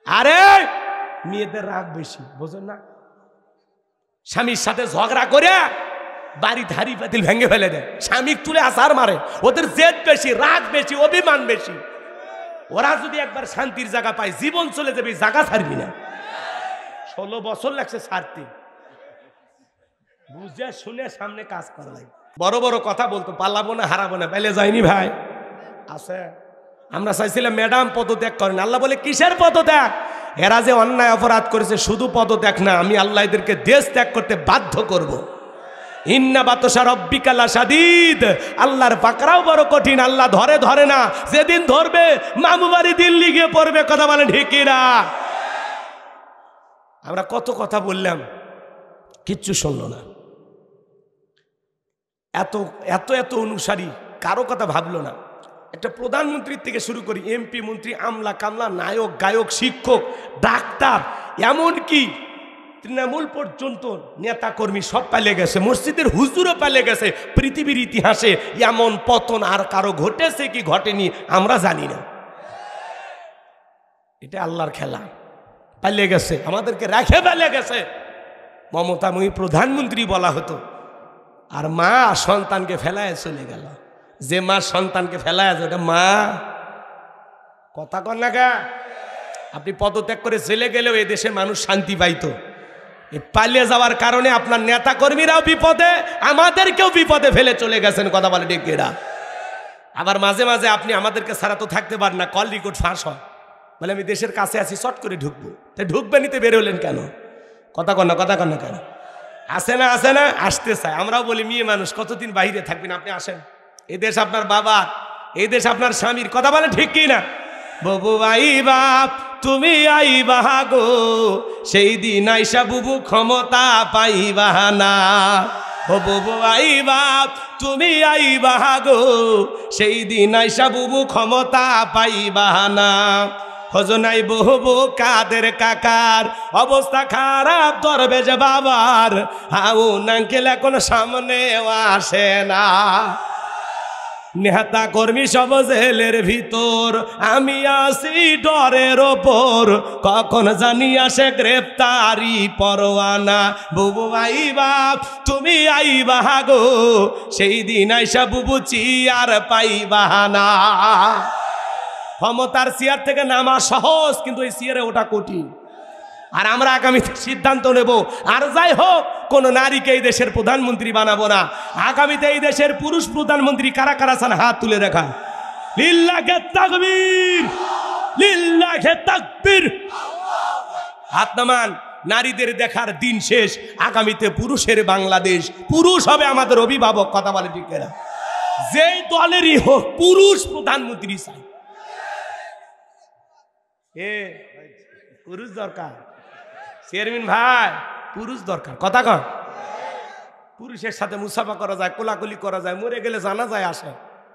আরে মেয়েদের রাগ বেশি, বোঝেন না? স্বামীর সাথে ঝগড়া করে বাড়ি ধারি পাতিল ভেঙে ফেলে দেয়, স্বামী তুলে আসার মারে। ওদের জেদ বেশি, রাগ বেশি, অভিমান বেশি। ওরা যদি একবার শান্তির জায়গা পায় জীবন চলে যাবে, জায়গা ছাড়বি না। 16 বছর লাগছে ছাড়তে, বুঝে শুনে সামনে কাজ করা লাগে। বড় বড় কথা বলতো, পালাবো না হারাবো না, পেলে যায়নি ভাই আছে। আমরা চাইছিলাম ম্যাডাম পদত্যাগ করেন, আল্লাহ বলে কিসের পদত্যাগ? এরা যে অন্যায় অপরাধ করেছে, শুধু পদত্যাগ না, আমি আল্লাহ এদেরকে দেশ ত্যাগ করতে বাধ্য করব। ইন্না বাতশা রব্বিকা লাশাদীদ, আল্লাহর পাকড়াও বড় কঠিন, আল্লাহ ধরে ধরে না, যেদিন ধরবে মামু বাড়ি দিল্লি গিয়ে পড়বে। কথা বলেন ঠিক কিনা? আমরা কত কথা বললাম, কিচ্ছু শুনলো না। এত এত এত অনুসারী, কারো কথা ভাবলো না। একটা প্রধানমন্ত্রীর থেকে শুরু করি, এমপি মন্ত্রী, আমলা কামলা, নায়ক গায়ক, শিক্ষক, ডাক্তার, এমনকি তৃণমূল পর্যন্ত নেতা কর্মী সব পালিয়ে গেছে, মসজিদের হুজুরও পালিয়ে গেছে। পৃথিবীর ইতিহাসে এমন পতন আর কারো ঘটেছে কি ঘটেনি আমরা জানি না। এটা আল্লাহর খেলা। পালিয়ে গেছে, আমাদেরকে রেখে পালিয়ে গেছে। মমতাময়ী প্রধানমন্ত্রী বলা হতো, আর মা সন্তানকে ফেলায় চলে গেল। যে মা সন্তানকে ফেলায় আছে ওটা মা? কথা কন না গা। আপনি পদত্যাগ করে চলে গেলেও এই দেশে মানুষ শান্তি পাইতো। পালিয়ে যাওয়ার কারণে আপনার নেতা কর্মীরাও বিপদে, আমাদেরকেও বিপদে ফেলে চলে গেছেন। কথা বলে ঠিক এরা। আবার মাঝে মাঝে আপনি আমাদেরকে ছাড়া তো থাকতে পারেন না, কল রেকর্ড ফাঁস হয়, বলে আমি দেশের কাছে আছি, শর্ট করে ঢুকবো। তাই ঢুকবেনই তো বেরোলেন কেন? কথা কন না, কথা কন না কেন? আসে না, আসে না, আসতে চায়। আমরাও বলি মেয়ে মানুষ কতদিন বাইরে থাকবেন, আপনি আসেন। এই দেশ আপনার বাবা, এই দেশ আপনার স্বামীর। কথা বলে ঠিক কি না? বাবু আই বাপ তুমি আইবা গো, সেই দিন আইসা বুবু ক্ষমতা পাইবা না। ও বাবু আই বাপ তুমি আইবা গো, সেই দিন আইসা বুবু ক্ষমতা পাইবা না। হজনাই বহু কাদের কাকার অবস্থা খারাপ, ধরবে যে বাবার হাউন আঙ্কেল এখন সামনে আসে না। নেতা কর্মী সব জেলের ভিতর, আমি আসি ডরের ওপর, কখন জানি আসে গ্রেফতারি পরোয়ানা। বুবু আই বাপ তুমি আইবা গো, সেই দিন আইসা বুবু চিয়ার পাইবা না। ক্ষমতার চেয়ার থেকে নামা সহজ, কিন্তু এই চেয়ারে ওটা কঠিন। আর আমরা আগামীতে সিদ্ধান্ত নেব, আর যাই হোক কোন নারীকে এই দেশের প্রধানমন্ত্রী বানাবো না। আগামীতে এই দেশের পুরুষ প্রধানমন্ত্রী কারা কারা চান হাত তুলে রাখা। লিল্লাহে তাকবীর, লিল্লাহে তাকবীর। হাত নামান। নারীদের দেখার দিন শেষ। আগামীতে পুরুষের বাংলাদেশ, পুরুষ হবে আমাদের অভিভাবক। কথা বলে ঠিক না? যেই দলেরই হোক পুরুষ প্রধানমন্ত্রী চাই। পুরুষ দরকার চেয়ারম্যান ভাই, পুরুষ দরকার। কথা কন। পুরুষের সাথে মুসাফা করা যায়, কোলাকুলি করা যায়, মরে গেলে জানা যায় আসে।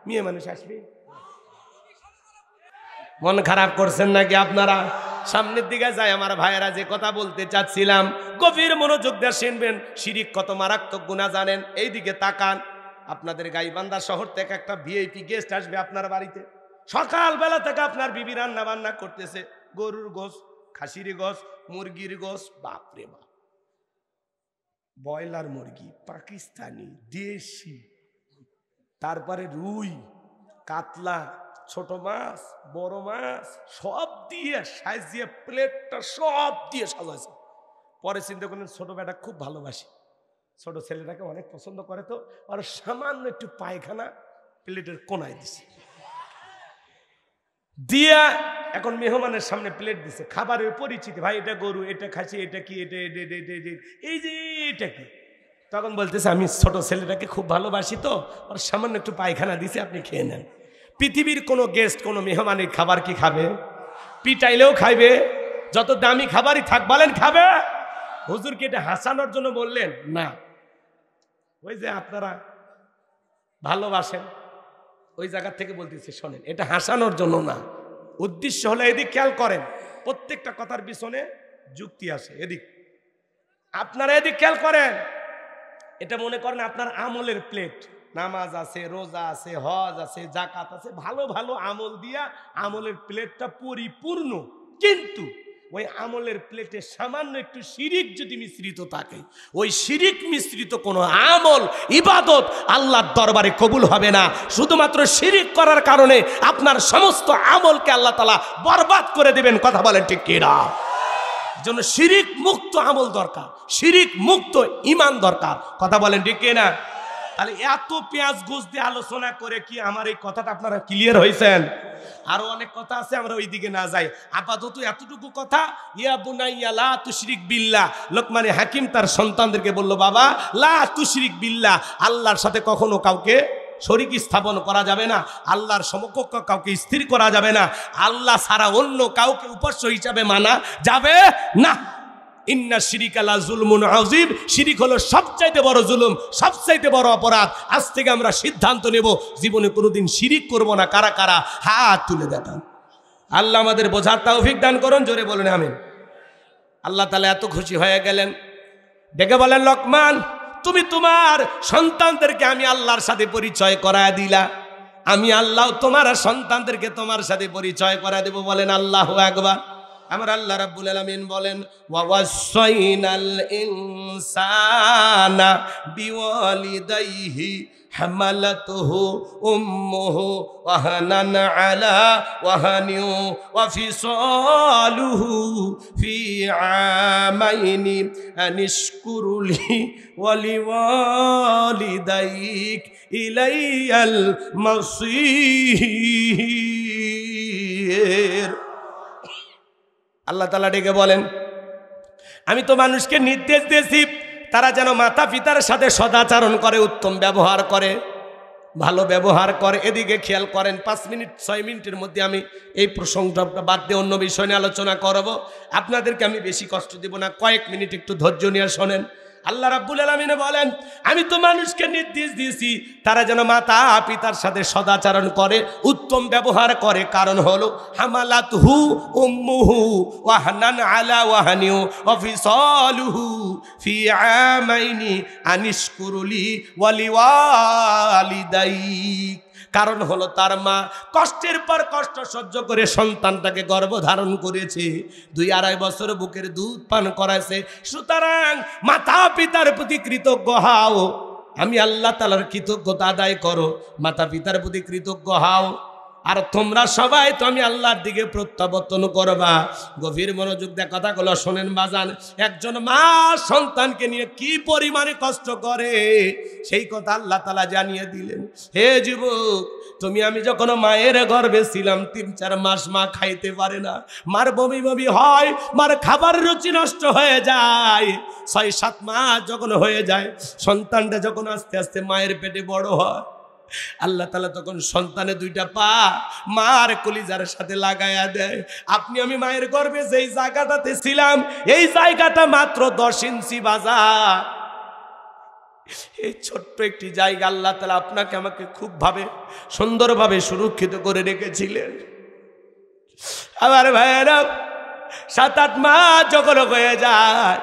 মেয়ে মানুষ আসবে? মন খারাপ করছেন নাকি আপনারা? সামনের দিকে যায় আমার ভাইয়েরা, যে কথা বলতে চাচ্ছিলাম গভীর মনোযোগ দিয়ে শুনবেন। শিরিক কত মারাত্মক গুনাহ জানেন? এই দিকে তাকান। আপনাদের গাইবান্ধা শহর থেকে একটা ভিআইপি গেস্ট আসবে আপনার বাড়িতে। সকালবেলা থেকে আপনার বিবি রান্না বান্না করতেছে, গরুর গোশ, খাসির গোশ, মুরগির গোশ, বাপরে বাপ, ব্রয়লার মুরগি, পাকিস্তানি, দেশি, তারপরে রুই, কাতলা, ছোট মাছ, বড় মাছ, সব দিয়ে সাজিয়ে প্লেটটা সব দিয়ে সাজাইছে। পরে চিন্তা করলেন ছোট বেটা খুব ভালোবাসি, ছোট ছেলেটাকে অনেক পছন্দ করে, তো আর সামান্য একটু পায়খানা প্লেটের কোনায় দিছে, দিয়া এখন মেহমানের সামনে প্লেট দিছে। খাবারের পরিচিতি, ভাই এটা গরু, এটা খাসি, এটা কি, এটা এই যে এটা কি। তখন বলতেছে আমি ছোট ছেলেটাকে খুব ভালোবাসি, তো আর সামান্য একটু পায়খানা দিছে, আপনি খেয়ে নেন। পৃথিবীর কোনো গেস্ট কোনো মেহমানের খাবার কি খাবে? পিটাইলেও খাইবে, যত দামি খাবারই থাক বলেন খাবে। হুজুর কি এটা হাসানোর জন্য বললেন? না, ওই যে আপনারা ভালোবাসেন ওই জায়গা থেকে বলতেছে, শোনেন এটা হাসানোর জন্য না, উদ্দেশ্য হলো এদিক খেয়াল করেন, প্রত্যেকটা কথার পিছনে যুক্তি আছে। এদিক আপনারা এদিক খেয়াল করেন। এটা মনে করেন আপনার আমলের প্লেট, নামাজ আছে, রোজা আছে, হজ আছে, জাকাত আছে, ভালো ভালো আমল দিয়া আমলের প্লেটটা পরিপূর্ণ, কিন্তু ওই আমলের প্লেটে সামান্য একটু শিরিক যদি মিশ্রিত থাকে, ওই শিরিক মিশ্রিত কোনো আমল ইবাদত আল্লাহর দরবারে কবুল হবে না। শুধুমাত্র শিরিক করার কারণে আপনার সমস্ত আমলকে আল্লাহ তাআলা বরবাদ করে দেবেন। কথা বলেন ঠিক কিনা? জন্য শিরিক মুক্ত আমল দরকার, শিরিক মুক্ত ঈমান দরকার। কথা বলেন ঠিক কিনা? তাহলে এত পেঁয়াজ ঘুষ দিয়ে আলোচনা করে কি আমার এই কথাটা আপনারা ক্লিয়ার হয়েছেন? আরো অনেক কথা আছে, আমরা ওই দিকে না যাই। আপাতত এতটুকু কথা, ইয়া বুনাইয়া লা তুশরিক বিল্লাহ। লোকমানে হাকিম তার সন্তানদেরকে বলল, বাবা লা তুশরিক বিল্লাহ, আল্লাহর সাথে কখনো কাউকে শরীক স্থাপন করা যাবে না, আল্লাহর সমকক্ষ কাউকে স্থির করা যাবে না, আল্লাহ ছাড়া অন্য কাউকে উপাস্য হিসাবে মানা যাবে না। ইন্না শিরিকা লা যুলমুন আযীম, শিরিক হলো সবচাইতে বড় জুলুম, সবচাইতে বড় অপরাধ। আজ থেকে আমরা সিদ্ধান্ত নেব জীবনে কোনোদিন শিরিক করব না। কারা কারা হাত তুলে দেখান। আল্লাহ আমাদের বোঝার তৌফিক দান করুন। জোরে বলুন আমিন। আল্লাহ তাআলা এত খুশি হয়ে গেলেন, ডেকে বলেন, লোকমান তুমি তোমার সন্তানদেরকে আমি আল্লাহর সাথে পরিচয় করায় দিলা, আমি আল্লাহ তোমার সন্তানদেরকে তোমার সাথে পরিচয় করায় দেব। বলেন আল্লাহু আকবার। আমার আল্লাহ রাব্বুল আলামিন বলেন, ওয়া ওয়াসাইনাল ইনসানা বিওয়ালিদাইহি হামালাতুহু উম্মুহু ওয়াহানান আলা ওয়াহানিন ওয়া ফিসালুহু ফি আমাইনি আনিশকুরুলি ওয়া লিওয়ালিদাইক ইলাইয়াল মাসীর। আল্লাহ তাআলা ডেকে বলেন, আমি তো মানুষকে নির্দেশ দিয়েছি তারা যেন মাতা পিতার সাথে সদাচরণ করে, উত্তম ব্যবহার করে, ভালো ব্যবহার করে। এদিকে খেয়াল করেন, 5 মিনিট 6 মিনিটের মধ্যে আমি এই প্রসঙ্গটা বাদ দিয়ে অন্য বিষয় নিয়ে আলোচনা করব। আপনাদেরকে আমি বেশি কষ্ট দেব না, কয়েক মিনিট একটু ধৈর্য নিয়ে শোনেন। আল্লাহ রাব্বুল আলামিন বলেন, আমি তো মানুষকে নির্দেশ দিয়েছি তারা যেন মাতা পিতার সাথে সদাচরণ করে, উত্তম ব্যবহার করে। কারণ হলো হামালাতহু উম্মুহু ওয়াহানান আলা ওয়াহানিউ ওয়া ফিসালুহু ফি আমাইনি আনিশকুরুলি ওয়া লিওয়ালিদাইক। কারণ হলো তার মা কষ্টের পর কষ্ট সহ্য করে সন্তানটাকে গর্ভধারণ করেছে, 2-2.5 বছর বুকের দুধ পান করাইছে। সুতরাং মাতা পিতার প্রতি কৃতজ্ঞ হও। আমি আল্লাহ তাআলার কৃতজ্ঞতা আদায় করো, মাতা পিতার প্রতি কৃতজ্ঞ হও। আর তোমরা সবাই তো আমি আল্লাহর দিকে প্রত্যাবর্তন করবা। গভীর মনোযোগ দিয়ে কথাগুলো শোনেন বাজান। একজন মা সন্তানকে নিয়ে কি পরিমাণে কষ্ট করে সেই কথা আল্লাহ তাআলা জানিয়ে দিলেন। হে যুবক, তুমি আমি যখন মায়ের গর্ভে ছিলাম 3-4 মাস মা খাইতে পারে না, মার বমি বমি হয়, মার খাবার রুচি নষ্ট হয়ে যায়। 6-7 মাস যখন হয়ে যায়, সন্তানটা যখন আস্তে আস্তে মায়ের পেটে বড় হয়, আল্লাহ তাআলা তখন সন্তানে 2টা পা মার কলিজার সাথে লাগায়া দেয়। আপনি আমি মায়ের গর্ভে যেই জায়গাটাতে ছিলাম, এই জায়গাটা মাত্র 10 ইঞ্চি বাজার। এই ছোট্ট একটি জায়গা আল্লাহ তাআলা আপনাকে আমাকে খুব সুন্দরভাবে সুরক্ষিত করে রেখেছিলেন। আমার ভাইয়েরা, 7-8 মাস যখন হয়ে যায়,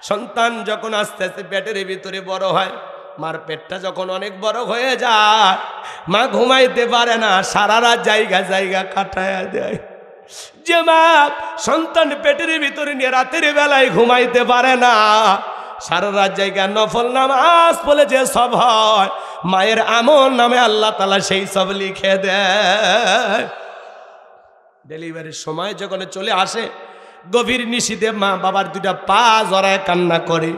সন্তান যখন আস্তে আস্তে পেটের ভিতরে বড় হয়, মার পেটটা যখন অনেক বড় হয়ে যায়, মা ঘুমাইতে পারে না, সারা রাত জায়গা কাটায়া দেয়। যে মা সন্তান পেটের ভিতরে নিয়ে রাতের বেলায় ঘুমাইতে পারে না, সারা রাত নফল নামাজ বলে যে সব হয়, মায়ের আমল নামে আল্লাহ তাআলা সেই সব লিখে দেয়। ডেলিভারির সময় যখন চলে আসে, গভীর নিশীথে মা বাবার 2টা পা জড়ায় কান্না করে।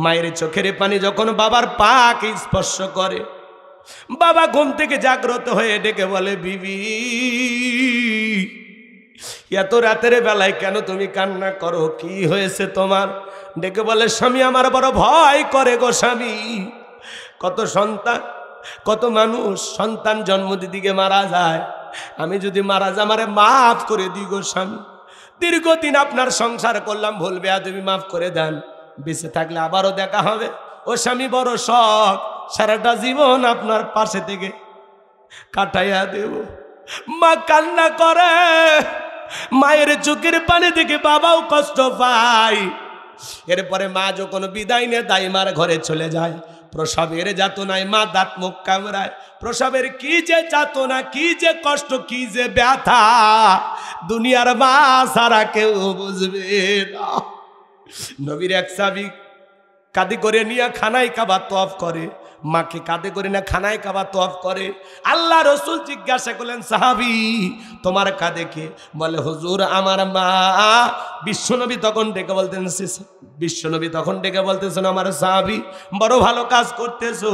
মায়ের চোখের পানি যখন বাবার পাকে স্পর্শ করে, বাবা ঘুম থেকে জাগ্রত হয়ে ডেকে বলে, বিবি এত রাতের বেলায় কেন তুমি কান্না করো, কি হয়েছে তোমার? ডেকে বলে, স্বামী আমার বড় ভয় করে গো স্বামী। কত সন্তান, কত মানুষ সন্তান জন্ম দিদিকে মারা যায়, আমি যদি মারা যায় আমারে মাফ করে দিই গো স্বামী। দীর্ঘদিন আপনার সংসার করলাম, ভুল বেয়াদবি মাফ করে দেন, বেঁচে থাকলে আবারও দেখা হবে। ও স্বামী বড় শখ, সারাটা জীবন আপনার পাশে থেকে কাটাইয়া দেব। মা কান্না করে, মায়ের চোখের পানি দেখে বাবাও কষ্ট পায়। এরপরে মা যখন বিদায় নিয়ে দাইমার ঘরে চলে যায়, প্রসবের যাতনায় মা দাঁত মুখ কামড়ায়, প্রসবের কি যে যাতনা, কি যে কষ্ট, কি যে ব্যথা, দুনিয়ার মা সারা কেউ বুঝবে না। নবীর এক সাহাবী কাঁধে করে নিয়ে খানায় কাবা তওয়াফ করে, মাকে কাঁধে করে না খানায় কাবা তওয়াফ করে। আল্লাহ রসুল জিজ্ঞাসা করলেন, সাহাবী তোমার কাঁধে কে? বলে, হুজুর আমার মা। বিশ্বনবী তখন ডেকে বলতেছেন, আমার সাহাবী বড় ভালো কাজ করতেছো,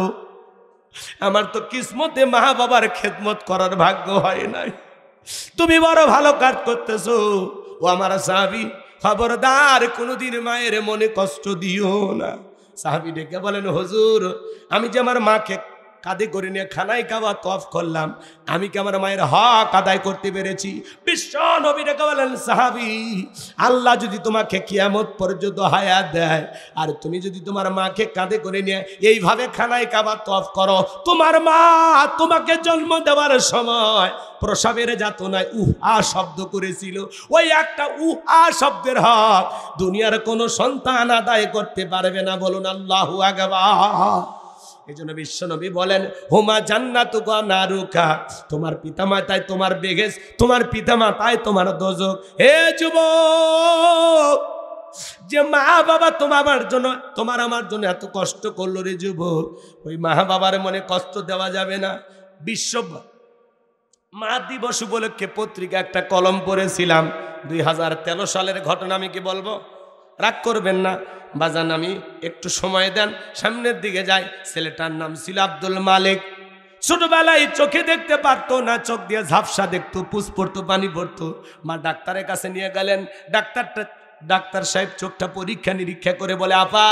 আমার তো কিসমতে মা বাবার খেদমত করার ভাগ্য হয় নাই, তুমি বড় ভালো কাজ করতেছো। ও আমার সাহাবী খবরদার কোনোদিন মায়ের মনে কষ্ট দিও না। সাহাবী ডেকে বলেন, হুজুর আমি যে আমার মাকে কাঁধে করে নিয়ে খানায় কাবা তওয়াফ করলাম, আমি কি আমার মায়ের হক আদায় করতে পেরেছি? বিশ্ব নবী ডেকে বলেন, সাহাবী আল্লাহ যদি তোমাকে কিয়ামত পর্যন্ত হায়াত দেয়, আর তুমি যদি তোমার মাকে কাঁধে করে নিয়ে এইভাবে খানায় কাবা তওয়াফ করো, তোমার মা তোমাকে জন্ম দেওয়ার সময় প্রসবের যাতনায় উহা শব্দ করেছিল, ওই একটা উহা শব্দের হক দুনিয়ার কোনো সন্তান আদায় করতে পারবে না। বলুন আল্লাহু আকবার। এই জন্য বিশ্বনবী বলেন, হুমা জান্নাতুকা নারুকা, তোমার পিতামাতায় তোমার বেহেশ, তোমার পিতামাতায় তোমার দোজখ। হে যুবক, যে মা বাবা তোমার আমার জন্য এত কষ্ট করলো রে যুবক, ওই মা বাবার মনে কষ্ট দেওয়া যাবে না। বিশ্ব মা দিবস উপলক্ষে পত্রিকা একটা কলম পড়েছিলাম, 2013 সালের ঘটনা। আমি কি বলবো? রাগ করবেন না বাজান, আমি একটু সময় দেন, সামনের দিকে যাই। ছেলেটার নাম ছিল আব্দুল মালিক। ছোটবেলায় চোখে দেখতে পারতো না, চোখ দিয়ে ঝাপসা দেখতো, পুষ পড়তো, পানি পড়তো। মা ডাক্তারের কাছে নিয়ে গেলেন। ডাক্তার সাহেব চোখটা পরীক্ষা নিরীক্ষা করে বলে, আপা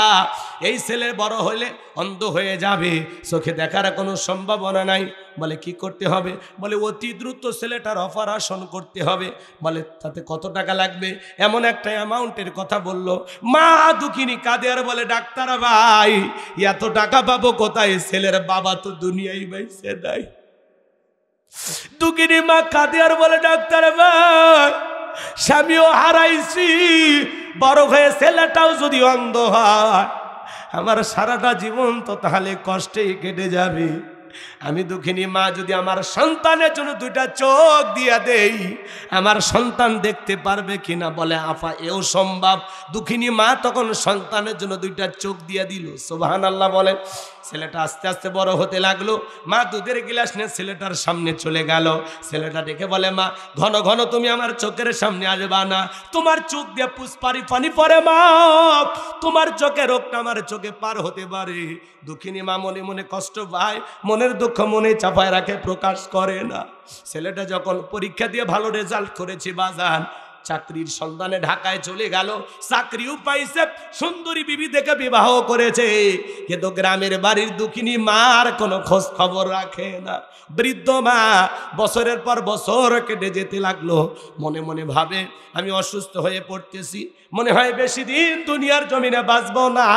এই ছেলে বড় হলে অন্ধ হয়ে যাবে, চোখে দেখার কোনো সম্ভাবনা নাই। বলে কি করতে হবে? বলে অতি দ্রুত ছেলেটার অপারেশন করতে হবে। বলে তাতে কত টাকা লাগবে? এমন একটা অ্যামাউন্টের কথা বলল। মা দুঃখিনী কাঁদে আর বলে, ডাক্তার ভাই এত টাকা পাবো কোথায়? ছেলের বাবা তো দুনিয়ায় বাইসে নাই। দুঃখিনী মা কাঁদে আর বলে, ডাক্তার ভাই স্বামীও হারাইছি, বড় হয়ে ছেলেটাও যদি অন্ধ হয়, আমার সারাটা জীবন তো তাহলে কষ্টেই কেটে যাবে। আমি দুঃখিনী মা যদি আমার সন্তানের জন্য দুইটা চোখ দিয়া দেই, আমার সন্তান দেখতে পারবে কিনা? বলে আফা এও সম্ভব। দুঃখিনী মা তখন সন্তানের জন্য দুইটা চোখ দিয়া দিল। সুবহানাল্লাহ বলেন। ছেলেটা আস্তে আস্তে বড় হতে লাগলো। মা দুধের গিলাস নিয়ে ছেলেটার সামনে চলে গেল। ছেলেটা দেখে বলে, মা ঘন ঘন তুমি আমার চোখের সামনে আসবা না, তোমার চোখ দিয়ে পুষ্পারি পানি পড়ে মা, তোমার চোখের রোগটা আমার চোখে পার হতে পারে। দুঃখিনী মা মনে মনে কষ্ট পায়, মনের দুঃখ মনে চাপায় রাখে, প্রকাশ করে না। ছেলেটা যখন পরীক্ষা দিয়ে ভালো রেজাল্ট করেছে বাজান, চাকরির সন্ধানে ঢাকায় চলে গেল, চাকরিও পাইছে, সুন্দরী বিবি দেখে বিবাহ করেছে। কিন্তু গ্রামের বাড়ির দুঃখিনী মার কোনো খোঁজ খবর রাখে না। বৃদ্ধ মা বছরের পর বছর কেটে যেতে লাগলো। মনে মনে ভাবে, আমি অসুস্থ হয়ে পড়তেছি, মনে হয় বেশি দিন দুনিয়ার জমিনে বাঁচবো না।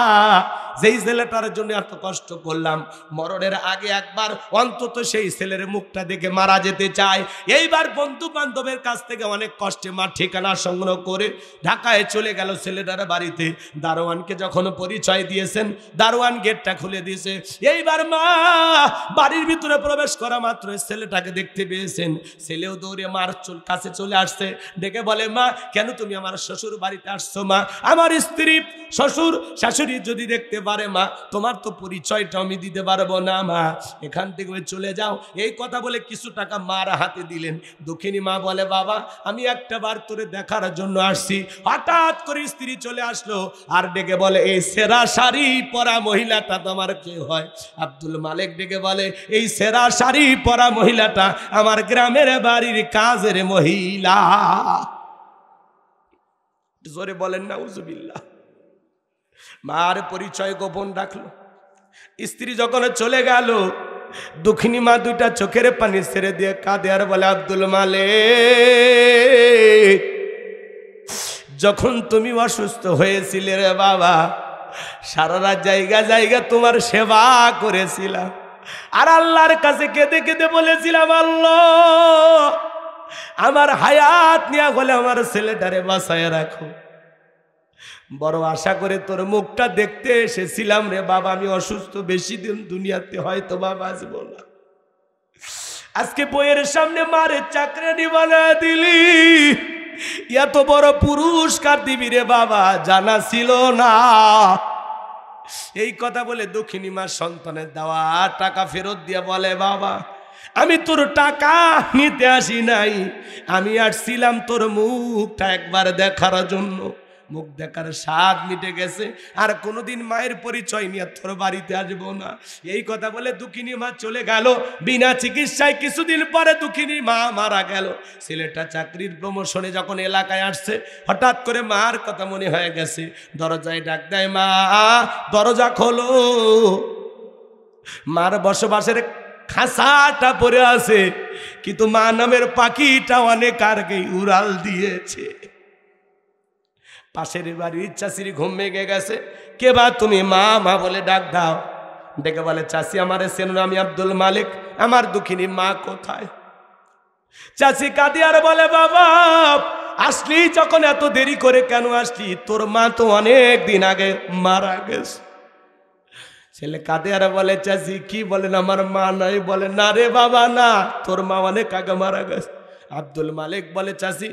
যেই ছেলেটার জন্য এত কষ্ট করলাম, মরণের আগে একবার অন্তত সেই ছেলের মুখটা দেখে মারা যেতে চাই। এইবার বন্ধু বান্ধবের কাছ থেকে অনেক কষ্টে মা ঠিকানা সংগ্রহ করে ঢাকায় চলে গেল ছেলেটার বাড়িতে। দারোয়ানকে যখন পরিচয় দিয়েছেন, দারোয়ান গেটটা খুলে দিয়েছে। এইবার মা বাড়ির ভিতরে প্রবেশ করা মাত্র ছেলেটাকে দেখতে পেয়েছেন। ছেলেও দৌড়ে মার কাছে চলে আসছে, ডেকে বলে, মা কেন তুমি আমার শ্বশুর বাড়িতে আসছো? মা আমার স্ত্রী শ্বশুর শাশুড়ি যদি দেখতে পারে মা, তোমার তো পরিচয়টা আমি দিতে পারবো না, মা এখান থেকে চলে যাও। এই কথা বলে কিছু টাকা মার হাতে দিলেন। দুঃখিনী মা বলে, বাবা আমি একটা বার তোরে দেখার জন্য আসছি। হঠাৎ করে স্ত্রী চলে আসলো আর ডেকে বলে, এই সেরা শাড়ি পরা মহিলাটা তোমার কে হয়? আব্দুল মালিক ডেকে বলে, এই সেরা শাড়ি পরা মহিলাটা আমার গ্রামের বাড়ির কাজের মহিলা। জোরে বলেন নাউজুবিল্লাহ। মার পরিচয় গোপন রাখলো। স্ত্রী যখন চলে গেল, দুঃখিনী মা দুইটা চোখের পানি ছেড়ে দিয়ে কাঁদে আর বলে, আব্দুল মালিক যখন তুমি অসুস্থ হয়েছিলে রে বাবা, সারা রাত জায়গা জায়গা তোমার সেবা করেছিলাম, আর আল্লাহর কাছে কেঁদে কেঁদে বলেছিলাম, আল্লাহ আমার হায়াত নিয়া হলে আমার ছেলেটারে বাঁচায় রাখো। বড় আশা করে তোর মুখটা দেখতে এসেছিলাম রে বাবা, আমি অসুস্থ, বেশি দিন দুনিয়াতে হয়তো বাবা আসবো না। আজকে বইয়ের সামনে মারে চাকরানি বানায় দিলি, এত বড় পুরস্কার দিবি রে বাবা জানা ছিল না। এই কথা বলে দক্ষিণী মা সন্তানের দেওয়া টাকা ফেরত দিয়ে বলে, বাবা আমি তোর টাকা নিতে আসি নাই, আমি আসছিলাম তোর মুখটা একবার দেখার জন্য। মুখ দেখার স্বাদ মিটে গেছে, আর কোনোদিন মায়ের পরিচয় নিয়ে তোর বাড়িতে আসবো না। এই কথা বলে দুঃখিনী মা চলে গেল। বিনা চিকিৎসায় কিছুদিন পরে দুঃখিনী মা মারা গেল। ছেলেটা চাকরির প্রমোশনে যখন এলাকায় আসছে, হঠাৎ করে মার কথা মনে হয়ে গেছে। দরজায় ডাক দেয়, মা দরজা খোলো। মার বসবাসের খাসাটা পড়ে আছে, কিন্তু মা নামের পাখিটা অনেক আগে উড়াল দিয়েছে। পাশের বাড়ির চাষির ঘুম ভেঙে গেছে। কে বা তুমি? মা মা বলে ডাক দাও। ডেকে বলে, চাষি আমারে চেনো? আমি আব্দুল মালিক, আমার দুঃখিনী মা কোথায়? চাষি কাঁদি আর বলে, বাবা আসলি যখন এত দেরি করে কেন আসলি? তোর মা তো অনেক দিন আগে মারা গেছে। ছেলে কাঁদে আর বলে, চাষি কি বলেন, আমার মা নাই? বলে, না রে বাবা না, তোর মা অনেক আগে মারা গেছে। আব্দুল মালিক বলে, চাষি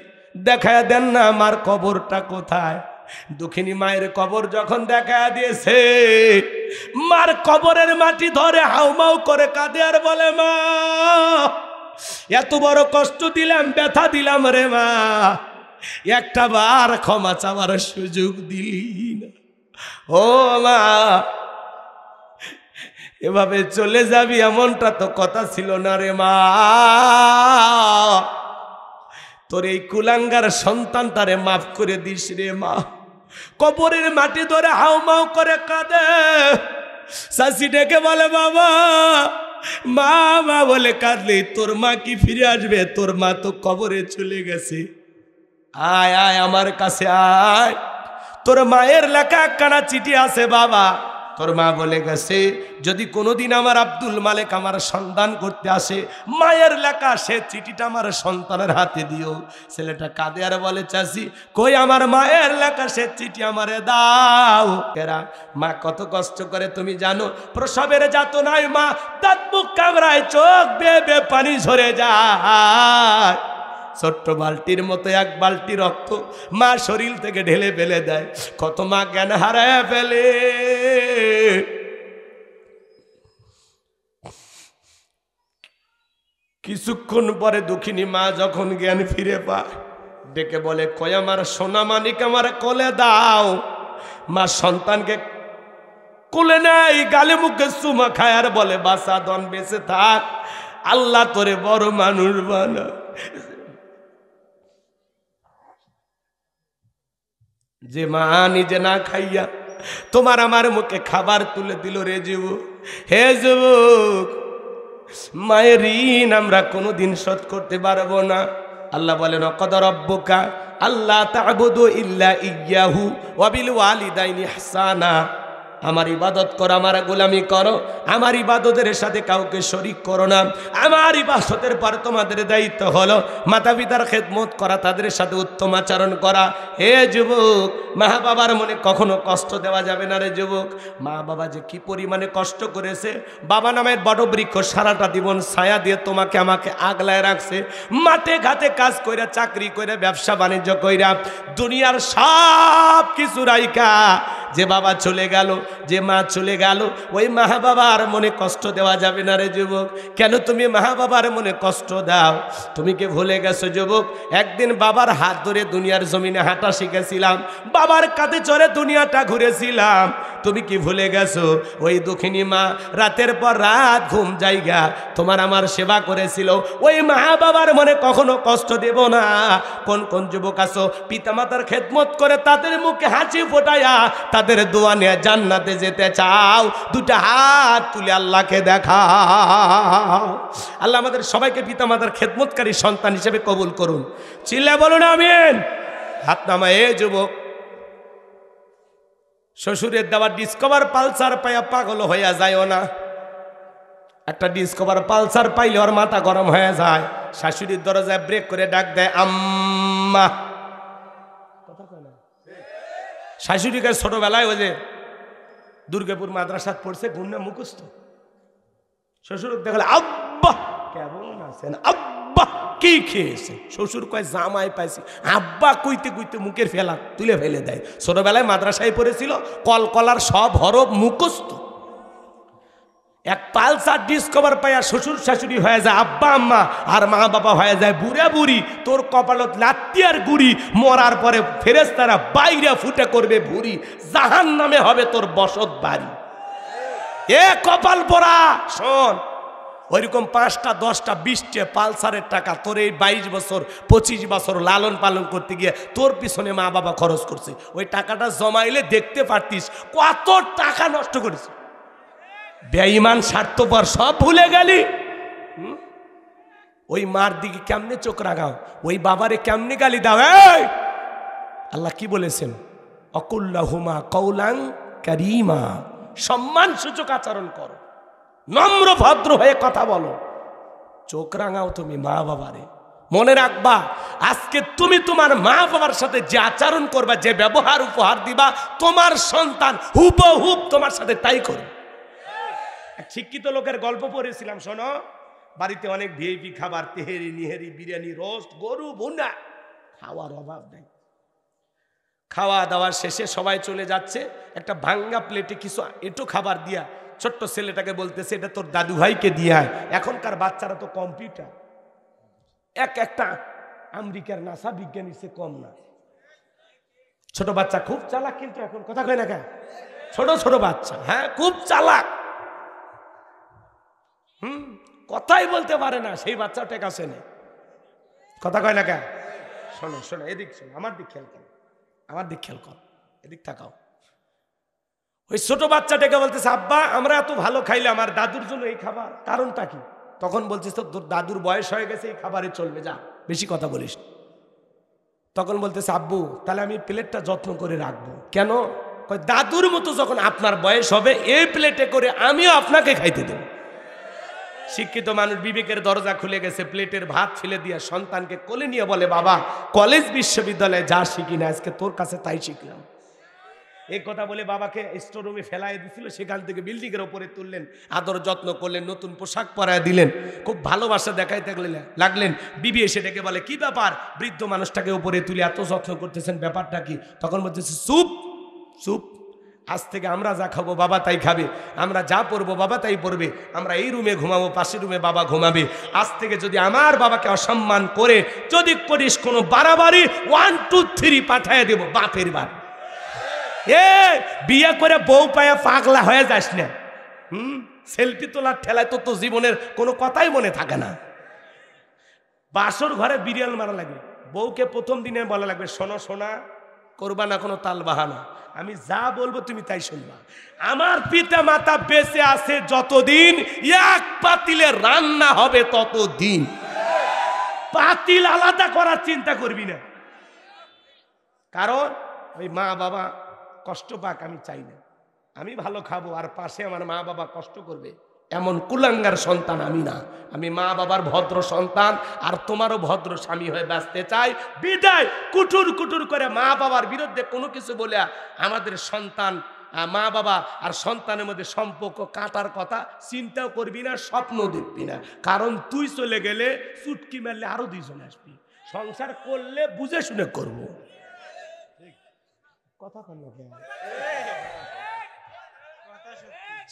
দেখায় দেন না আমার কবরটা কোথায়? দুঃখিনী মায়ের কবর যখন দেখায় দিয়েছে, মার কবরের মাটি ধরে হাউমাউ করে কাঁদে আর বলে, মা এত বড় কষ্ট দিলাম, ব্যথা দিলাম রে মা, একটা বার ক্ষমা চাওয়ার সুযোগ দিলি না। ও মা এভাবে চলে যাবি এমনটা তো কথা ছিল না রে মা। তোর এই কুলাঙ্গার সন্তানটারে মাফ করে দিস রে মা। কবরের মাটি ধরে হাউমাউ করে কাঁদে। শাশি ডেকে বলে, বাবা মা মা বলে কাঁদলি, তোর মা কি ফিরে আসবে? তোর মা তো কবরে চলে গেছে। আয় আয় আমার কাছে আয়, তোর মায়ের লেখা একখানা চিঠি আছে বাবা। তোর মা বলে গেছে, যদি কোনোদিন আমার আব্দুল মালিক আমার সন্ধান করতে আসে, মায়ের লেখা সে চিঠিটা আমার সন্তানের হাতে দিও। ছেলেটা কাঁদে আর বলে, চাষি কই আমার মায়ের লেখা সে চিঠি আমারে দাও। এরা মা কত কষ্ট করে তুমি জানো? প্রসবের যাতনায় মা দাঁত মুখ কামড়ায়, চোখ বেয়ে বেয়ে পানি ঝরে যায়। ছোট্ট বালতির মতো এক বালতি রক্ত মা শরীর থেকে ঢেলে ফেলে দেয়। কত মা জ্ঞান হারায় ফেলে। কিছুক্ষণ পরে দুঃখিনী মা যখন জ্ঞান ফিরে পায়, ডেকে বলে, কই আমার সোনা মানিক, আমার কোলে দাও। মা সন্তানকে কোলে নেয়, গালে মুখে চুমা খায় আর বলে, বাঁচা দন বেঁচে থাক, আল্লাহ তোরে বড় মানুষ বানা। যে মা নিজে না খাইয়া তোমার আমার মুখে খাবার তুলে দিল রে যুবক, হে যুবক, মায়ের ঋণ আমরা কোনোদিন শোধ করতে পারবো না। আল্লাহ বলেন, কদ রব্বুকা আল্লাহ তা'বুদু ইল্লা ইয়্যাহু ওয়া বিল ওয়ালিদাইনি ইহসানা। আমার ইবাদত করো, আমার গোলামি করো, আমার ইবাদতের সাথে কাউকে শরীক করো না। আমার ইবাদতের পর তোমাদের দায়িত্ব হলো মাতা পিতার খেদমত করা, তাদের সাথে উত্তম আচরণ করা। হে যুবক, মা বাবার মনে কখনো কষ্ট দেওয়া যাবে না রে যুবক। মা বাবা যে কি পরিমাণে কষ্ট করেছে, বাবা নামের বড় বৃক্ষ সারাটা জীবন ছায়া দিয়ে তোমাকে আমাকে আগলায় রাখছে। মাঠে ঘাটে কাজ কইরা, চাকরি কইরা, ব্যবসা বাণিজ্য কইরা, দুনিয়ার সব কিছু রাইকা যে বাবা চলে গেল, যে মা চলে গেল, ওই মা বাবার মনে কষ্ট দেওয়া যাবে না রে যুবক। কেন তুমি মা বাবার মনে কষ্ট দাও? তুমি কি ভুলে গেছো যুবক? একদিন বাবার হাত ধরে দুনিয়ার জমিনে হাঁটা শিখেছিলাম, বাবার কাঁধে চড়ে দুনিয়াটা ঘুরেছিলাম। তুমি কি ভুলে গেছো? ওই দুঃখিনী মা রাতের পর রাত ঘুম জায়গা তোমার আমার সেবা করেছিল। ওই মা বাবার মনে কখনো কষ্ট দেব না। কোন কোন যুবক আছো পিতামাতার খেদমত করে তাদের মুখে হাসি ফোটায়া তাদের দোয়া নিয়ে জান্নাতে যেতে চাও? দুটা হাত তুলে আল্লাহকে দেখাও। আল্লাহ আমাদের সবাইকে পিতামাতার খেদমতকারী সন্তান হিসেবে কবুল করুন। চিল্লা বলুন আমিন। হাত নামায়। এ যুবক, শ্বশুরের দেওয়া ডিসকভার পালসার পাইয়া পাগল হইয়া যায়ও না। একটা ডিসকভার পালসার পাইলে ওর মাথা গরম হয়ে যায়। শাশুড়ির দরজায় ব্রেক করে ডাক দেয়, আম্মা। কথা কয় না? শাশুড়িকে ছোটবেলায় ওই যে দুর্গাপুর মাদ্রাসাত পড়ছে, গুণনা মুখস্থ। শ্বশুর দেখলে আব্বা কেমন আছেন, আব্বা কি খেয়েছে, শ্বশুর কয় জামাই পাইছি, আব্বা কইতে কইতে মুখের ফেলা তুলে ফেলে দেয়। ছোটবেলায় মাদ্রাসায় পড়েছিল, কলকলার সব হরফ মুখস্থ। এক পালসার ডিসকভার পাইয়া শ্বশুর শাশুড়ি হয়ে যায় আব্বা আম্মা, আর মা বাবা হয়ে যায় বুড়া বুড়ি। তোর কপালত লাত্তি আর গুড়ি, মরার পরে ফেরেশতারা বাইরে ফুটে করবে ভুরি, জাহান্নামে হবে তোর বসত বাড়ি। এ কপাল পোড়া শোন, ওইরকম 5টা 10টা 20টা পালসারের টাকা তোর এই 22 বছর 25 বছর লালন পালন করতে গিয়ে তোর পিছনে মা বাবা খরচ করছে। ওই টাকাটা জমাইলে দেখতে পারতিস কত টাকা নষ্ট করেছে। বেঈমান স্বার্থপর সব ভুলে গেলি। ওই মার দিকে কেমনে চোখ রাগাও, ওই বাবারে কেমনে গালি দাও। আল্লাহ কি বলেছেন? অকুল্লাহুমা কৌলাং কারীমা, সম্মান সূচক আচরণ করো, নম্র ভদ্র হয়ে কথা বলো। চোখ রাঙাও তুমি মা বাবারে। মনে রাখবা, আজকে তুমি তোমার মা বাবার সাথে যে আচরণ করবা, যে ব্যবহার উপহার দিবা, তোমার সন্তান হুবহুব তোমার সাথে তাই করবে। এক শিক্ষিত লোকের গল্প পড়েছিলাম, শোনো। বাড়িতে অনেক ভিআইপি খাবার, তেহেরি নিহেরি বিরিয়ানি রোস্ট গরু ভুনা, খাওয়ার অভাব নাই। খাওয়া দাওয়ার শেষে সবাই চলে যাচ্ছে, একটা ভাঙ্গা প্লেটে কিছু এটো খাবার দিয়া ছোট্ট ছেলেটাকে বলতেছে এটা তোর দাদু ভাইকে দিয়ে আয়। এখনকার বাচ্চারা তো কম্পিউটার, একটা আমেরিকার নাসা বিজ্ঞানীর চেয়ে কম না। ছোট বাচ্চা খুব চালাক, কিন্তু এখন কথা কয় না কেন, ছোট ছোট বাচ্চা, হ্যাঁ খুব চালাক। কথাই বলতে পারে না, সেই বাচ্চা টেক আসে না, কথা কয় না কেন। শোনো শোনো, এদিক শোনো, আমার দিক খেয়াল করো, আমার দিক খেয়াল কর, এদিক তাকাও। ওই ছোট বাচ্চাটাকে বলতেছে আব্বা আমরা এত ভালো খাইলে আমার দাদুর জন্য এই খাবার, কারণটা কি? তখন বলছিস তো তোর দাদুর বয়স হয়ে গেছে, এই খাবারে চলবে, যা বেশি কথা বলিস। তখন বলতেছে আব্বু তাহলে আমি প্লেটটা যত্ন করে রাখবো। কেন? দাদুর মতো যখন আপনার বয়স হবে এই প্লেটে করে আমিও আপনাকে খাইতে দেব। শিক্ষিত মানুষ বিবেকের দরজা খুলে গেছে, প্লেটের ভাত ফেলে দিয়ে সন্তানকে কোলে নিয়ে বলে বাবা কলেজ বিশ্ববিদ্যালয়ে যা শিখি না আজকে তোর কাছে তাই শিখলাম। এই কথা বলে বাবাকে স্টোর রুমে ফেলাই দিছিল, সেখান থেকে বিল্ডিং এর উপরে তুললেন, আদর যত্ন করলেন, নতুন পোশাক পরায় দিলেন, খুব ভালোবাসা দেখাইতে লাগলেন। বিবি এসে ডেকে বলে কি ব্যাপার, বৃদ্ধ মানুষটাকে উপরে তুলে এত যত্ন করতেছেন, ব্যাপারটা কি? তখন বলতেছে চুপ চুপ, আজ থেকে আমরা যা খাবো বাবা তাই খাবে, আমরা যা পরবো বাবা তাই পরবে, আমরা এই রুমে ঘুমাবো, পাশের রুমে বাবা ঘুমাবে। আজ থেকে যদি আমার বাবাকে অসম্মান করে যদি করিস কোনো বাড়াবাড়ি 1 2 3 পাঠায় দেব বাপের বাপ। বিয়ে করে বউ পায়া পাগলা হয়ে যাস না। সেলফি তোলার ঠেলায় তো জীবনের কোনো কথাই মনে থাকে না। বাসর ঘরে বিড়াল মারা লাগে, বউকে প্রথম দিনে বলা লাগবে শোনো সোনা, করবা না কোনো তাল বাহানা, আমি যা বলবো তুমি তাই শুনবা। আমার পিতা মাতা বেঁচে আছে যতদিন এক পাতিলে রান্না হবে ততদিন, পাতিল আলাদা করার চিন্তা করবি না। কারণ ওই মা বাবা কষ্ট পাক আমি চাই না, আমি ভালো খাবো আর পাশে আমার মা বাবা কষ্ট করবে, এমন কুলাঙ্গার সন্তান আমি না। আমি মা বাবার ভদ্র সন্তান, আর তোমারও ভদ্র স্বামী হয়ে বাঁচতে চাই। বিদায় কুটুর কুটুর করে মা বাবার বিরুদ্ধে কোনো কিছু বলে আমাদের সন্তান, মা বাবা আর সন্তানের মধ্যে সম্পর্ক কাটার কথা চিন্তাও করবি না, স্বপ্ন দেখবি না। কারণ তুই চলে গেলে চুটকি মারলে আরো 2 জন আসবি। সংসার করলে বুঝে শুনে করবো। কথা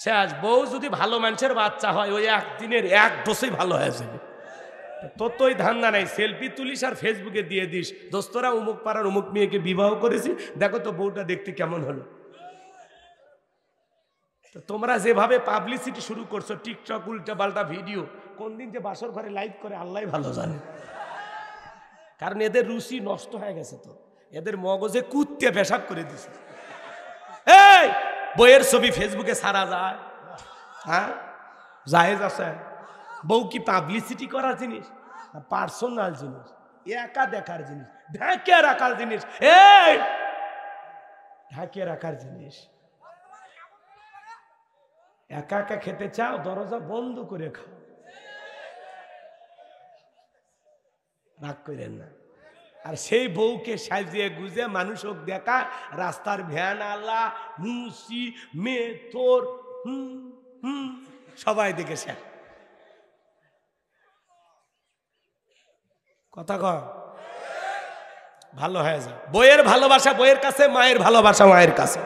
শেষ। বউ যদি ভালো মানুষের বাচ্চা হয় ওই একদিনের 1 ডোজেই ভালো হয়ে যাবে। তোর তো ওই ধান্দা নাই, সেলফি তুলিস আর ফেসবুকে দিয়ে দিস দোস্তরা অমুক পাড়ার অমুক মেয়েকে বিবাহ করেছি, দেখো তো বউটা দেখতে কেমন হলো। তো তোমরা যেভাবে পাবলিসিটি শুরু করছো, টিকটক উল্টা পাল্টা ভিডিও, কোন দিন যে বাসর ঘরে লাইভ করে আল্লাহ ভালো জানে। কারণ এদের রুচি নষ্ট হয়ে গেছে, তো এদের মগজে কুত্তে পেশাব করে দিছে। এই বইয়ের ছবি ফেসবুকে ছাড়া যায়? হ্যাঁ জায়েজ আছে? বউ কি পাবলিসিটি করার জিনিস? পার্সোনাল জিনিস, একা দেখার জিনিস, ঢাকে রাখার জিনিস। এই ঢাকে রাখার জিনিস। একা একা খেতে চাও, দরজা বন্ধ করে খাও, রাগ করেন না। আর সেই বউকে সাজিয়ে গুজে মানুষ হোক দেখা রাস্তার ভ্যান আলা মুসি মেথর সবাই দেখেছে। কথা কন ভালো হয়ে যায়। বইয়ের ভালোবাসা বইয়ের কাছে, মায়ের ভালোবাসা মায়ের কাছে।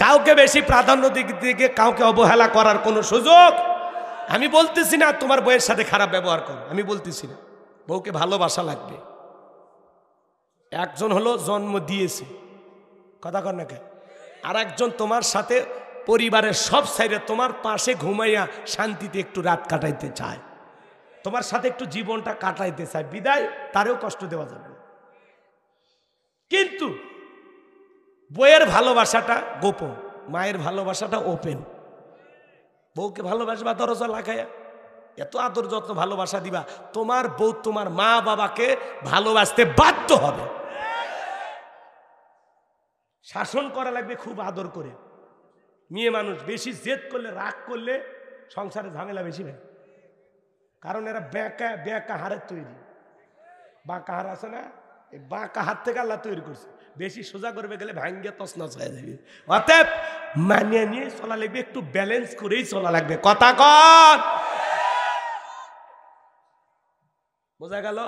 কাউকে বেশি প্রাধান্য দিকে কাউকে অবহেলা করার কোনো সুযোগ। আমি বলতেছি না তোমার বইয়ের সাথে খারাপ ব্যবহার করো, আমি বলতেছি না। বউকে ভালোবাসা লাগবে। একজন হলো জন্ম দিয়েছে, কথা কর না কে, আর একজন তোমার সাথে পরিবারের সব সাইডে তোমার পাশে ঘুমাইয়া শান্তিতে একটু রাত কাটাইতে চায়, তোমার সাথে একটু জীবনটা কাটাইতে চায়, বিদায় তারেও কষ্ট দেওয়া যাবে না। কিন্তু বইয়ের ভালোবাসাটা গোপন, মায়ের ভালোবাসাটা ওপেন। বউকে ভালোবাসবা দরজা লাগাইয়া, এত আদর যত্ন ভালোবাসা দিবা, তোমার বউ তোমার মা বাবাকে ভালোবাসতে বাধ্য হবে। শাসন করা লাগবে খুব আদর করে। মেয়ে মানুষ বেশি জেদ করলে, রাগ করলে সংসারে ঝামেলা বেশি হয়। কারণ এরা বেঁকা হারের তৈরি। বাঁকা হার আছে না, এই বাঁকা হাত থেকে আল্লাহ তৈরি করছে। বেশি সোজা করবে গেলে ভাঙ্গে তছনছ হয়ে যাবে। অতএব মানিয়ে নিয়ে চলা লাগবে, একটু ব্যালেন্স করেই চলা লাগবে। কথা কর, বোঝা গেল?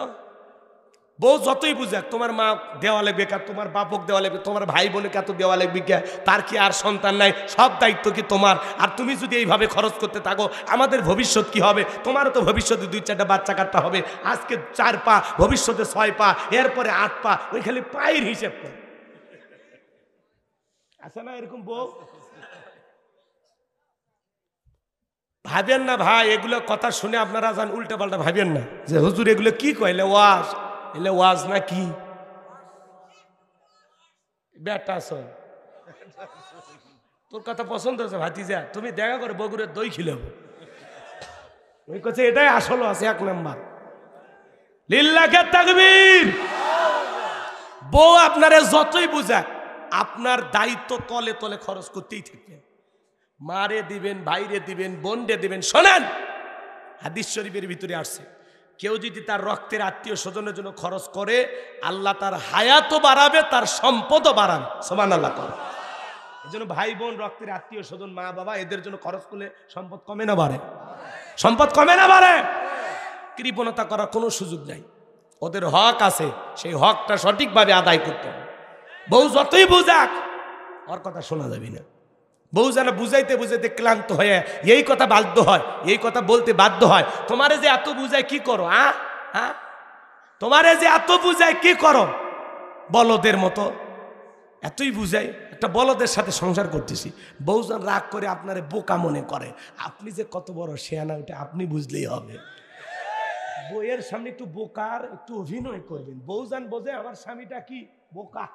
বউ যতই বুঝাক, তোমার মা দেওয়া লাগবে কে, তোমার বাপক দেওয়া লাগবে, তোমার ভাই বোনকে এত দেওয়া লাগবে কে, তার কি আর সন্তান নাই? সব দায়িত্ব কি তোমার? আর তুমি যদি এইভাবে খরচ করতে থাকো, আমাদের ভবিষ্যৎ কি হবে? তোমারও তো ভবিষ্যতে 2-4টা বাচ্চা কাটতে হবে। আজকে 4 পা, ভবিষ্যতে 6 পা, এরপরে 8 পা। ওই খালি পায়ের হিসেব করে আছে না এরকম বউ? ভাবেন না ভাই, এগুলো কথা শুনে আপনারা যান উল্টা পাল্টা ভাবেন না যে হুজুর এগুলো কি কইলে ওয়াজ, এলে ওয়াজ না কি বেটা শোন। তোর কথা পছন্দ হচ্ছে ভাতিজা, তুমি দেখা করে বগুড়ের দই খিলাব। ওই কাছে এটাই আসল আছে 1 নাম্বার। লিল্লাহে তাকবীর। বউ আপনারে যতই বুঝাক, আপনার দায়িত্ব তলে তলে খরচ করতেই থাকবেন। মারে দিবেন, ভাইরে দিবেন, বোনরে দিবেন। শোনেন, হাদিস শরীফের ভিতরে আসছে, কেউ যদি তার রক্তের আত্মীয় স্বজনের জন্য খরচ করে, আল্লাহ তার হায়াতও বাড়াবে, তার সম্পদও বাড়াবে। সুবহানাল্লাহ। এই জন্য ভাই বোন, রক্তের আত্মীয় স্বজন, মা বাবা, এদের জন্য খরচ করলে সম্পদ কমে না বাড়ে? সম্পদ কমে না বাড়ে? কৃপণতা করার কোনো সুযোগ নাই। ওদের হক আছে, সেই হকটা সঠিকভাবে আদায় করতে হবে। বউ যতই বুঝাক, ওর কথা শোনা যাবে না। বউ যেন বুঝাইতে বুঝাইতে ক্লান্ত হয়ে এই কথা বাধ্য হয়, এই কথা বলতে বাধ্য হয়, তোমারে যে এত বুঝায় কি করো? তোমারে যে এত বুঝায় কি করো? বলদের মতো এতই বুঝাই, একটা বলদের সাথে সংসার করতেছি। বউজন রাগ করে আপনারে বোকা মনে করে, আপনি যে কত বড় শেয়ানা ওটা আপনি বুঝলেই হবে। বইয়ের সামনে একটু বোকার একটু অভিনয় করবেন। বউজান বোঝে আমার স্বামীটা কি বোকা,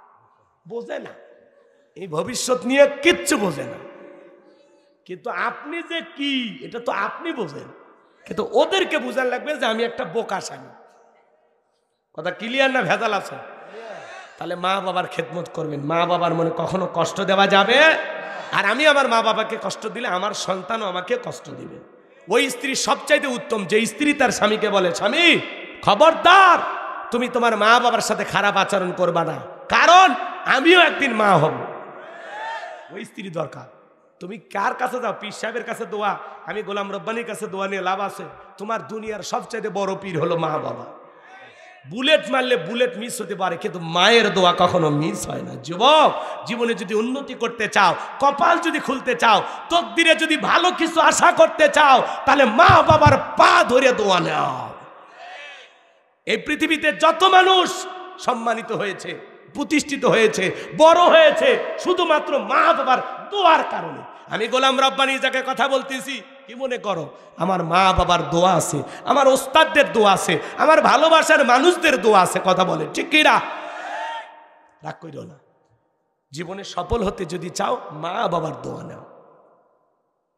বোঝে না, এই ভবিষ্যৎ নিয়ে কিচ্ছু বোঝে না। কিন্তু আপনি যে কি এটা তো আপনি বোঝেন, কিন্তু ওদেরকে বোঝান লাগবে যে আমি একটা বোকা স্বামী। কথা ক্লিয়ার না ভেজাল আছে? তাহলে মা বাবার খেদমত করবেন। মা বাবার মনে কখনো কষ্ট দেওয়া যাবে, আর আমি আমার মা বাবাকে কষ্ট দিলে আমার সন্তানও আমাকে কষ্ট দিবে। ওই স্ত্রী সবচাইতে উত্তম যে স্ত্রী তার স্বামীকে বলে, স্বামী খবরদার তুমি তোমার মা বাবার সাথে খারাপ আচরণ করবা না, কারণ আমিও একদিন মা হব। ওই স্ত্রী দরকার। তুমি কার কাছে যাও? পীর সাহেবের কাছে দোয়া, আমি গোলাম রব্বানির কাছে দোয়া নিয়ে লাভ আছে? তোমার দুনিয়ার সবচাইতে বড় পীর হলো মা বাবা। বুলেট মারলে বুলেট মিস হতে পারে, কিন্তু মায়ের দোয়া কখনো মিস হয় না। যুবক, জীবনে যদি উন্নতি করতে চাও, কপাল যদি খুলতে চাও, তকদিরে যদি ভালো কিছু আশা করতে চাও, তাহলে মা বাবার পা ধরে দোয়া নাও। এই পৃথিবীতে যত মানুষ সম্মানিত হয়েছে, প্রতিষ্ঠিত হয়েছে, বড় হয়েছে, শুধুমাত্র মা বাবার দোয়ার কারণে। আমি গোলাম রব্বানি যাকে কথা বলতেছি, কি মনে করো? আমার মা বাবার দোয়া আছে, আমার ওস্তাদদের দোয়া আছে, আমার ভালোবাসার মানুষদের দোয়া আছে। কথা বলে ঠিক কিনা? রাগ কইরো না। জীবনে সফল হতে যদি চাও, মা বাবার দোয়া নাও।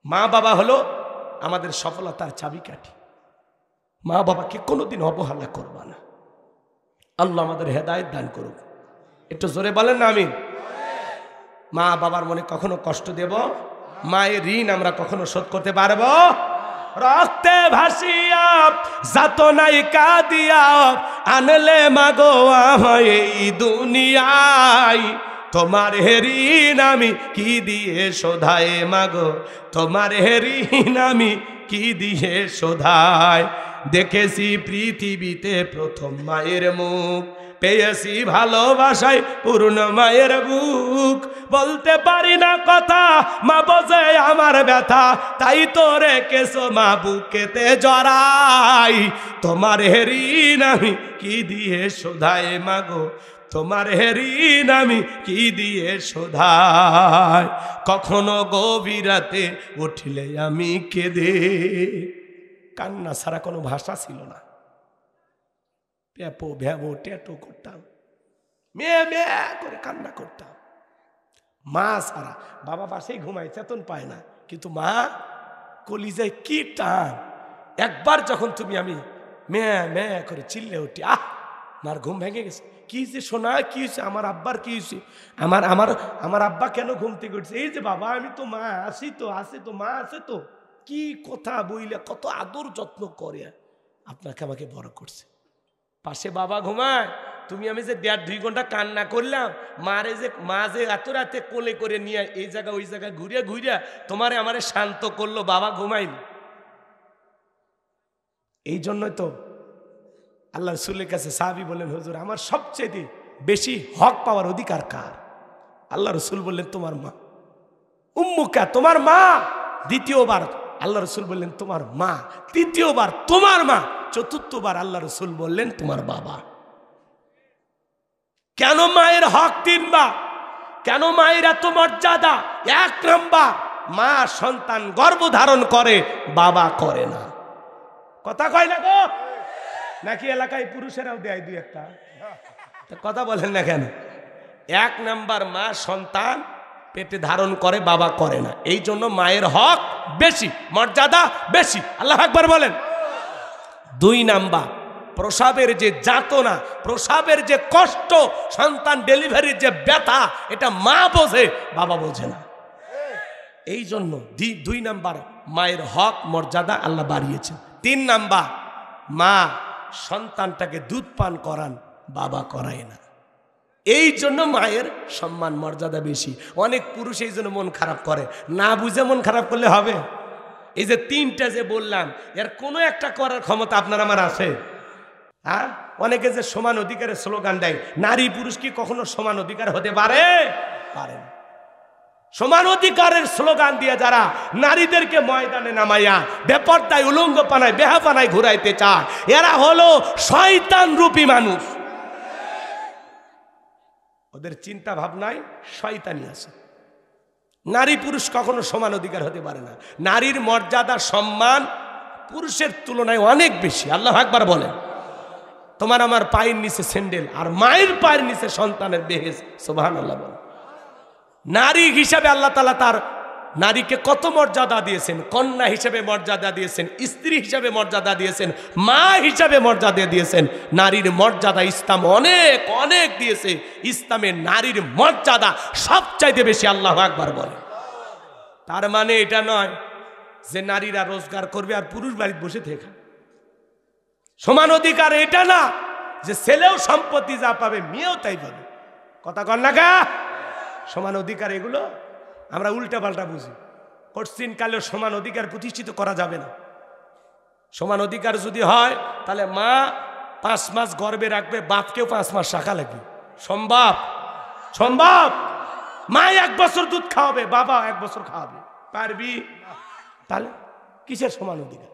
মা বাবা হলো আমাদের সফলতার চাবিকাঠি। মা বাবাকে কোনোদিন অবহেলা করবা না। আল্লাহ আমাদের হেদায়েত দান করুক। একটু জোরে বলেন না আমিন। মা বাবার মনে কখনো কষ্ট দেব? মায়ের ঋণ আমরা কখনো শোধ করতে পারবো? রক্তে ভাসিয়া যাতনাই কাঁদিয়া আনলে মাগো আমায় এই দুনিয়ায়, তোমার ঋণ আমি কি দিয়ে শোধাই মাগো, তোমার ঋণ আমি কি দিয়ে শোধাই। দেখেছি পৃথিবীতে প্রথম মায়ের মুখ, পেয়েছি ভালোবাসায় পূর্ণ মায়ের বুক। বলতে পারি না কথা, মা বোঝে আমার ব্যথা, তাই তো রেখেছো মা বুকেতে জড়াই। তোমার ঋণ আমি কি দিয়ে শোধাই মাগো, তোমার ঋণ আমি কি দিয়ে শোধাই। কখনো গভীর রাতে উঠলে আমি কেঁদে, কান্না ছাড়া কোনো ভাষা ছিল না, প্যাপো ভ্যাবো ট্যাটো করতাম, মেয়ে মেয়ে করে কান্না করতাম। মা ছাড়া, বাবা পাশেই ঘুমায়, চেতন পায় না, কিন্তু মা কলিজায় কি টান। একবার যখন তুমি আমি মেয়ে মেয়ে করে চিল্লে উঠি, আহ মার ঘুম ভেঙে গেছে। কি হয়েছে সোনা, কি হয়েছে, আমার আব্বার কি হয়েছে, আমার আমার আমার আব্বা কেন ঘুম থেকে উঠছে? এই যে বাবা আমি তো মা আসি তো, আছে তো মা আছে তো, কি কথা বইলে কত আদর যত্ন করে আপনাকে আমাকে বড় করছে। পাশে বাবা ঘুমায়, তুমি আমি যে 1.5-2 ঘন্টা কান্না করলাম, মারে যে মা যে এত রাতে কোলে করে নিয়ে এই জায়গা ওই জায়গায় ঘুরিয়া ঘুরিয়া তোমারে আমারে শান্ত করলো, বাবা ঘুমাইনি। এই জন্যই তো আল্লাহ রসুলের কাছে সাহাবী বললেন, হুজুর আমার সবচেয়ে বেশি হক পাওয়ার অধিকার কার? আল্লাহ রসুল বললেন তোমার মা। উম্মুকা, তোমার মা। দ্বিতীয়বার আল্লাহ রসুল বললেন তোমার মা, তৃতীয়বার তোমার মা, চতুর্থবার আল্লাহ রসুল বললেন তোমার বাবা। কেন মায়ের হক 3 বার? কেন মায়ের এত মর্যাদা? 1 নাম্বার, মা সন্তান গর্ভধারণ করে, বাবা করে না। কথা কয় না গো? নাকি এলাকায় পুরুষেরাও দেয় 2-1টা? কথা বলেন না কেন? 1 নাম্বার, মা সন্তান পেটে ধারণ করে, বাবা করে না। এই জন্য মায়ের হক বেশি, মর্যাদা বেশি। আল্লাহু আকবার বলেন। 2 নাম্বার, প্রসবের যে যাতনা, প্রসবের যে কষ্ট, সন্তান ডেলিভারির যে ব্যথা, এটা মা বোঝে, বাবা বোঝে না। এই জন্য 2 নাম্বার মায়ের হক মর্যাদা আল্লাহ বাড়িয়েছেন। 3 নাম্বার, মা সন্তানটাকে দুধ পান করান, বাবা করায় না। এই জন্য মায়ের সম্মান মর্যাদা বেশি। অনেক পুরুষ এই জন্য মন খারাপ করে, না বুঝে মন খারাপ করলে হবে? এই যে 3টা যে বললাম, এর কোনো একটা করার ক্ষমতা আপনার আমার আছে? হ্যাঁ, অনেকে যে সমান অধিকারের স্লোগান দেয়, নারী পুরুষ কি কখনো সমান অধিকার হতে পারে? পারে না। সমান অধিকারের স্লোগান দিয়ে যারা নারীদেরকে ময়দানে নামাইয়া বেপরদায় উলঙ্গ পানায় বেহাপানায় ঘুরাইতে চায়, এরা হলো শয়তান রূপী মানুষ। ওদের চিন্তা ভাবনায় শয়তানি আছে। নারী পুরুষ কখনো সমান অধিকার হতে পারে না। নারীর মর্যাদা সম্মান পুরুষের তুলনায় অনেক বেশি। আল্লাহু আকবার বলেন। তোমার আমার পায়ের নিচে স্যান্ডেল, আর মায়ের পায়ের নিচে সন্তানের বেহেস। সুবহানাল্লাহ বলেন। নারী হিসাবে আল্লাহ তাআলা তার নারীকে কত মর্যাদা দিয়েছেন, কন্যা হিসেবে মর্যাদা দিয়েছেন, স্ত্রী হিসেবে মর্যাদা দিয়েছেন, মা হিসেবে মর্যাদা দিয়েছেন। নারীর মর্যাদা ইসলাম অনেক অনেক দিয়েছে। ইসলামে নারীর মর্যাদা সবচাইতে বেশি। আল্লাহু আকবার বলে। তার মানে এটা নয় যে নারীরা রোজগার করবে আর পুরুষ বাড়িতে বসে থেকে। সমান অধিকার এটা না যে ছেলেও সম্পত্তি যা পাবে মেয়েও তাই পাবে। কথা কন না কা? সমান অধিকার এগুলো আমরা উল্টা পাল্টা বুঝি। কঠিনকালে সমান অধিকার প্রতিষ্ঠিত করা যাবে না। সমান অধিকার যদি হয় তাহলে মা 5 মাস গর্ভে রাখবে, বাপকেও 5 মাস রাখা লাগবে। সম্ভব? সম্ভব? মা 1 বছর দুধ খাওয়াবে, বাবা 1 বছর খাওয়াবে, পারবি? তাহলে কিসের সমান অধিকার?